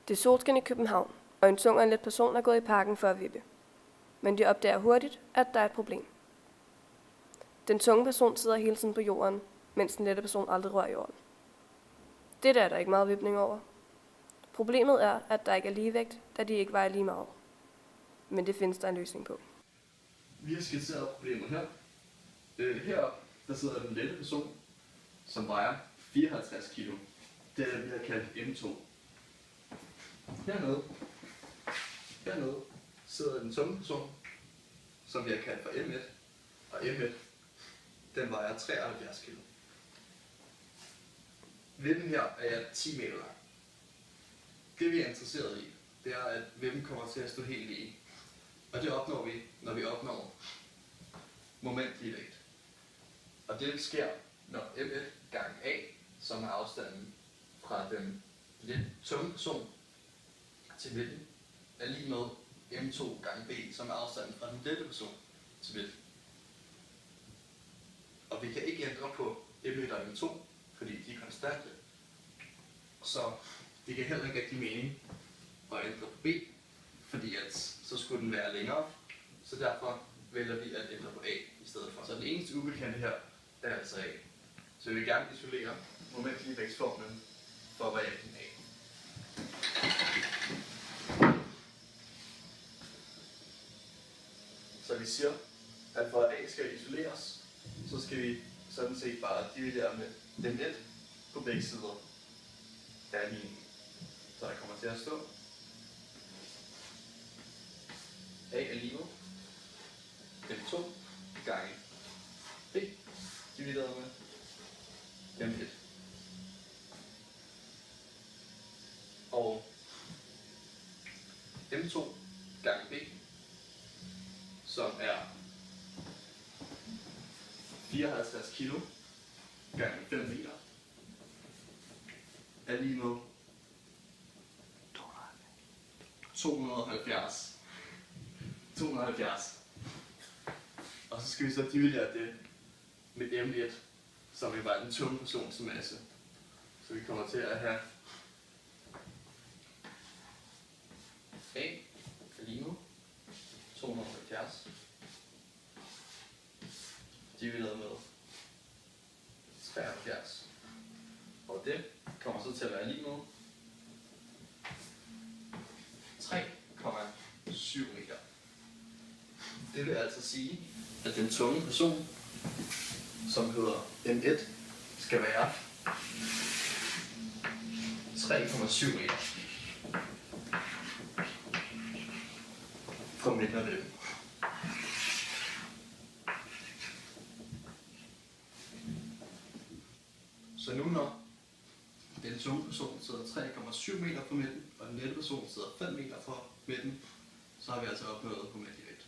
Det er solskin i København, og en tung og en let person er gået i parken for at vippe. Men de opdager hurtigt, at der er et problem. Den tunge person sidder hele tiden på jorden, mens den lette person aldrig rører jorden. Det er der ikke meget vipning over. Problemet er, at der ikke er ligevægt, da de ikke vejer lige meget. Men det findes der en løsning på. Vi har skitseret problemet her. Heroppe, der sidder den lette person, som vejer 54 kilo. Det er det, vi har kaldt M2. Hernede sidder den tunge person, som vi har kaldt for M1. Og M1, den vejer 73 kilo. Vippen her er 10 meter lang. Det vi er interesseret i, det er, at vippen kommer til at stå helt lige. Og det opnår vi, når vi opnår momentlig vægt. Og det sker, når M1 gange A, som er afstanden fra den lidt tunge person til vippen, er lige med M2 gange B, som er afstanden fra den lette person til vippen. Og vi kan ikke ændre på M1 og M2, fordi de er konstante. Så det giver heller ikke rigtig mening at ændre på B, fordi så skulle den være længere. Så derfor vælger vi at ændre på A i stedet for. Så den eneste ubekendte her er altså A. Så vi vil gerne isolere momentligevægtsformlen for variablen A. Så vi siger, at for at A skal isoleres, så skal vi sådan set bare dividere med den net på begge sider af ligningen. Så der kommer til at stå A er lige med M2 gange B divideret med M1. Og M2 gange B, som er 54 kilo gange 5 meter, er lige med 270. Og så skal vi så dividere det med M1, som vil være den tunge persons masse. Så vi kommer til at have A er lige med 270 divideret med 73. Og det kommer så til at være lige med 3,7 meter. Det vil altså sige, at den tunge person, som hedder M1, skal være 3,7 meter fra midten af vippen. Så nu når den tunge person sidder 3,7 meter fra midten, og den lette person sidder 5 meter fra midten, så har vi altså opnået momentlig vægt.